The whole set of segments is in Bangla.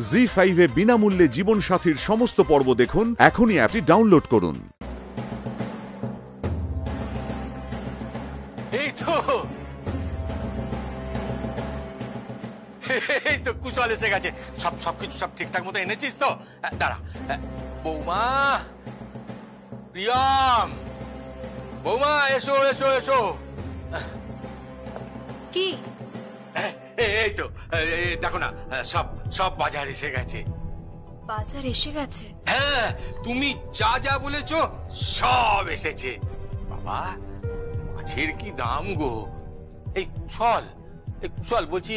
জি5 এ বিনামূল্যে জীবন সাথীর সমস্ত পর্ব দেখুন। এখনই অ্যাপটি ডাউনলোড করুন। এই তো কুশল এসে গেছে। সবকিছু সব ঠিকঠাক মতো এনেছিস তো? দাঁড়া। বৌমা, প্রিয়াম, বৌমা এসো এসো এসো। কি? এই তো দেখো না, সব বাজার এসে গেছে। বাজার এসে গেছে? হ্যাঁ, তুমি যা যা বলেছো সব এসেছে। বাবা, মাছের কি দাম গো! এই কুশল বলছি,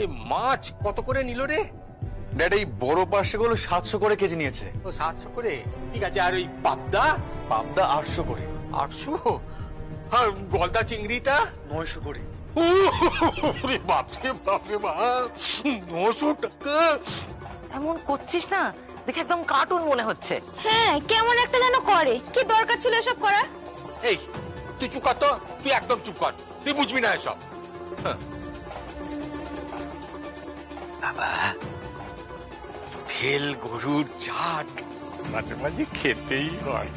এই মাছ কত করে নিল রে? ড্যাড, এই বড় পার্শ্বেগুলো 700 করে কেজি নিয়েছে। ও 700 করে, ঠিক আছে। আর ওই পাবদা 800 করে। 800? আর গলদা চিংড়িটা 900 করে। বাপরে বাপরে বাপ, 900 টাকা! এমন করছিস না, দেখে একদম কার্টুন মনে হচ্ছে। হ্যাঁ, কেমন একটা যেন করে। কি দরকার ছিল এসব করার? এই তুই চুপ কর তো, তুই একদম চুপ কর, তুই বুঝবি না এসব। বাবা, তেল গরুর চাট মাঝে মাঝে খেতেই হয়।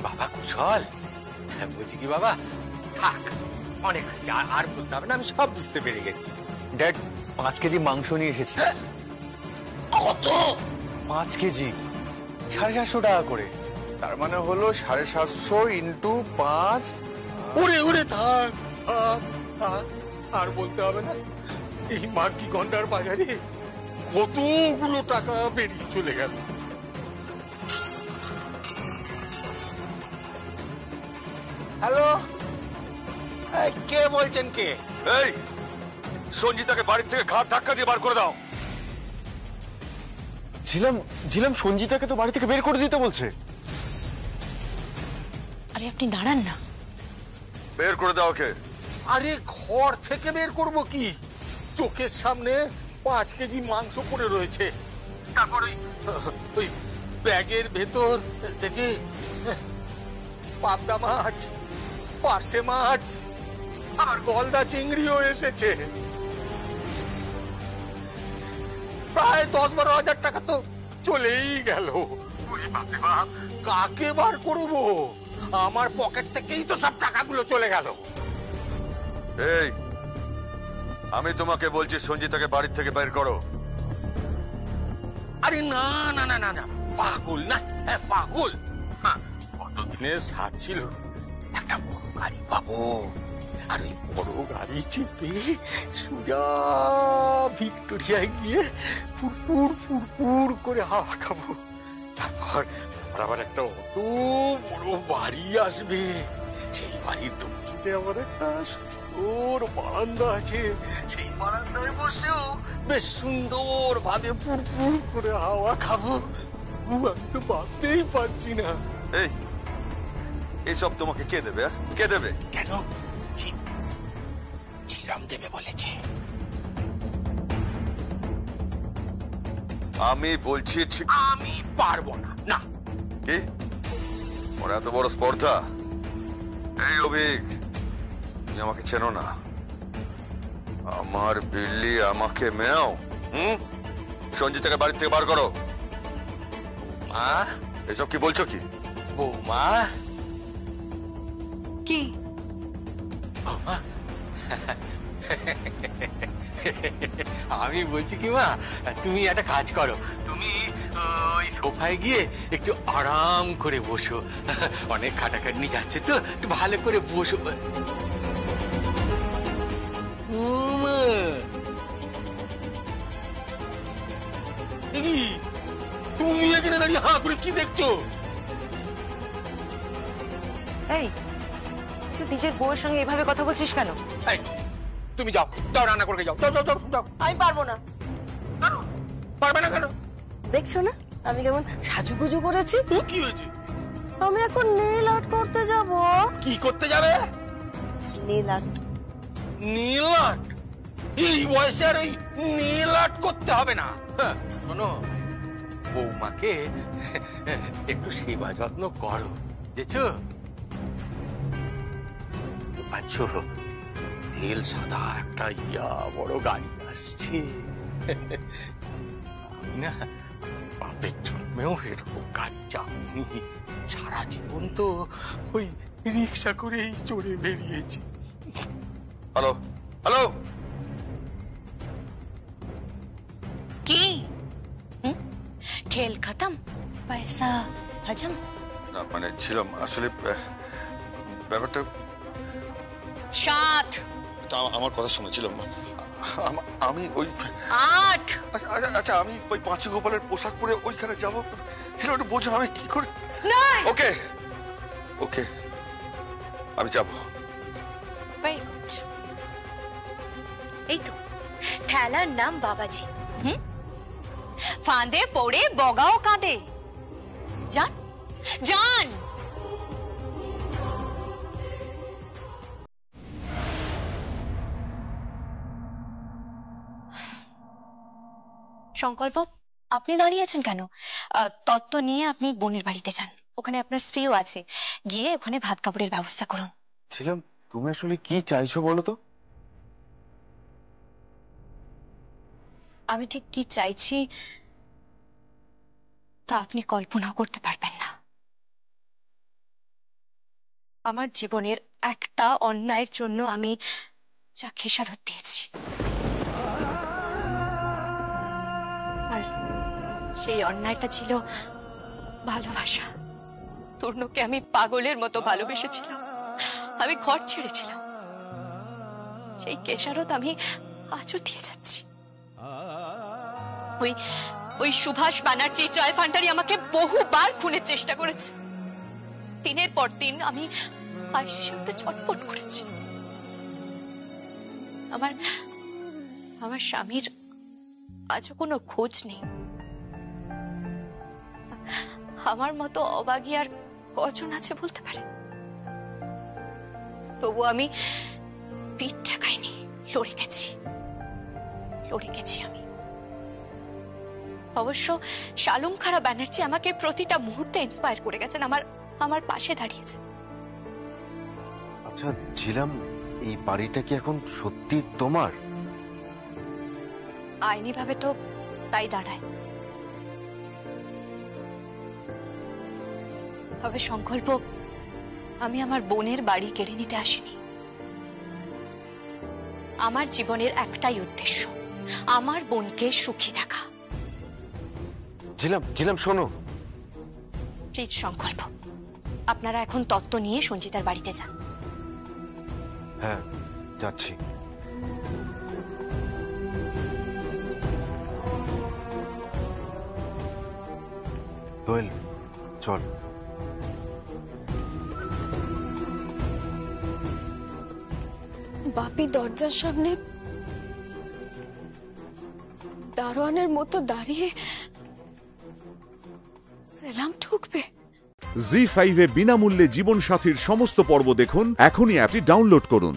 বাবা কুশল, বলছি কি বাবা, থাক, অনেক হয়েছে, আর বলতে হবে না, আমি সব বুঝতে পেরে গেছি। ড্যাড, 5 কেজি মাংস নিয়ে এসেছি। কত? 5 কেজি 750 টাকা করে। তার মানে হলো 750 ইন্টু 5। ওরে থাক, আর বলতে হবে না। এই মার্কি গন্ডার বাজারে কতগুলো টাকা বেরিয়ে চলে গেল। হ্যালো, কে বলছেন? কে? এই সঞ্জিতাকে বাড়ি থেকে ঘাট ধাক্কা দিয়ে বার করে দাও। ঝিলাম সঞ্জিতাকে তো বাড়ি থেকে বের করে দিতে বলছে। আরে আপনি দাঁড়ান না। বের করে দাও ওকে। আরে ঘর থেকে বের করব কি? চোখের সামনে 5 কেজি মাংস পড়ে রয়েছে। তারপর ওই ব্যাগের ভেতর দেখি পাবদা মাছ, পার্শে মাছ আর গলদা চিংড়িও এসেছে। প্রায় 10-12 হাজার টাকা তো চলেই গেল। কাকে বার করবো? আমার পকেট থেকেই তো সব টাকাগুলো চলে গেল। এই, আমি তোমাকে বলছি সঞ্জিতাকে বাড়ি থেকে বের করো। আরে না না না না না, পাগল না, পাগল। কতদিনের সাথ ছিল একটা বড় গাড়ি পাবো, আর ওই বড় গাড়ি চেপে সোজা ভিক্টোরিয়ায় গিয়ে ফুরফুর ফুরফুর করে হাওয়া খাবো। তারপর আবার একটা অত বড় বাড়ি আসবে, সেই বাড়ির দক্ষিণে আমার একটা সুন্দর বারান্দা আছে। সেই বারান্দায় বসেও বেশ সুন্দর ভাবে ফুরফুর করে হাওয়া খাবো। আমি তো ভাবতেই পারছি না। এই, এইসব তোমাকে কে দেবে? কে দেবে? কেন? ঝিলাম দেবে বলেছে। আমি বলছি ঠিক। আমি পারবো না। না। কি? ওর এত বড় স্পর্ধা? এই অভিক, তুমি আমাকে চেনো না। আমার বিল্লি আমাকে মেও। সঞ্জিতাকে বাড়ি থেকে বার করো। মা, এসব কি বলছো? কি বৌমা? কি? বৌমা, আমি বলছি কি মা, তুমি একটা কাজ করো, তুমি ওই সোফায় গিয়ে একটু আরাম করে বসো। অনেক খাটাখাটনি যাচ্ছে তো, একটু ভালো করে বসো। তুমি এখানে দাঁড়িয়ে হাঁ করে কি দেখছো? এই, তুই নিজের বউয়ের সঙ্গে এভাবে কথা বলছিস কেন? তুমি যাও, যাও রান্না করে যাও, যাও যাও যাও যাও। আমি পারবো না। পারবে না কেন? দেখছো না আমি কেমন সাজুগুজু করেছি? কি হয়েছে? আমি এখন নেল আর্ট করতে যাব। কি করতে যাবে? Nail art. Nail art? এই বয়সে আর ওই নীল আর্ট করতে হবে না। শোনো, বৌমাকে একটু সেবা যত্ন করো, বুঝেছো? পাচ্ছো, তেল সাদা একটা বড় গাড়ি আসছে, না বাপের জন্মেও এরকম গাড়ি চাপনি, সারা জীবন তো ওই রিক্সা করেই চড়ে বেরিয়েছি। হ্যালো হ্যালো, কি খেল খতম, পয়সা হজম। না মানে ছিলাম আসলে ব্যাপারটা, 7 আমার কথা শুনেছিলাম। আমি ওই 8 আচ্ছা আমি ওই পাঁচু গোপালের পোশাক পরে ওইখানে যাবো, সেটা একটু বোঝো আমি কি করে। 9। ওকে ওকে আমি যাবো। Very good. এই তো ঠেলার নাম বাবাজি। ফাঁদে পড়ে বগাও কাঁদে। যান যান। সংকল্প, আপনি দাঁড়িয়ে আছেন কেন? তত্ত্ব নিয়ে আপনি বোনের বাড়িতে যান, ওখানে আপনার স্ত্রীও আছে, গিয়ে ওখানে ভাত কাপড়ের ব্যবস্থা করুন। ছিলাম, তুমি আসলে কি চাইছো বলো তো? আমি ঠিক কি চাইছি তা আপনি কল্পনা করতে পারবেন না। আমার জীবনের একটা অন্যায়ের জন্য আমি যা খেসারত দিয়েছি, আর সেই অন্যায়টা ছিল ভালোবাসা। তূর্ণকে আমি পাগলের মতো ভালোবেসেছিলাম, আমি ঘর ছেড়েছিলাম, সেই খেসারত আমি আজও দিয়ে যাচ্ছি। ওই সুভাষ ব্যানার্জি, জয় ভান্ডারী আমাকে বহুবার খুনের চেষ্টা করেছে। দিনের পর দিন আমি আইসিইউতে ছটফট করেছি। আমার স্বামীর আজও কোনো খোঁজ নেই। আমার মতো অবাগী আর কজন আছে বলতে পারেন? তবু আমি পিঠ ঠেকাইনি, লড়ে গেছি আমি। অবশ্য শালুমখারা ব্যানার্জি আমাকে প্রতিটা মুহূর্তে ইন্সপায়ার করে গেছেন, আমার পাশে দাঁড়িয়েছেন। আচ্ছা ছিলাম, এই বাড়িটা কি এখন সত্যি তোমার? আইনি ভাবে তো তাই দাঁড়ায়, তবে সংকল্প, আমি আমার বোনের বাড়ি কেড়ে নিতে আসিনি। আমার জীবনের একটাই উদ্দেশ্য, আমার বোনকে সুখী দেখা। ছিলাম শোনো, প্লিজ সংকল্প, আপনারা এখন তত্ত্ব নিয়ে সঞ্চিতার বাড়িতে যান। হ্যাঁ যাচ্ছি। দোয়েল চল। বাপি দরজার সামনে দারোয়ানের মতো দাঁড়িয়ে সেলাম ঠুকবে। জি5 এ বিনামূল্যে জীবনসাথীর সমস্ত পর্ব দেখুন এখনই অ্যাপটি ডাউনলোড করুন।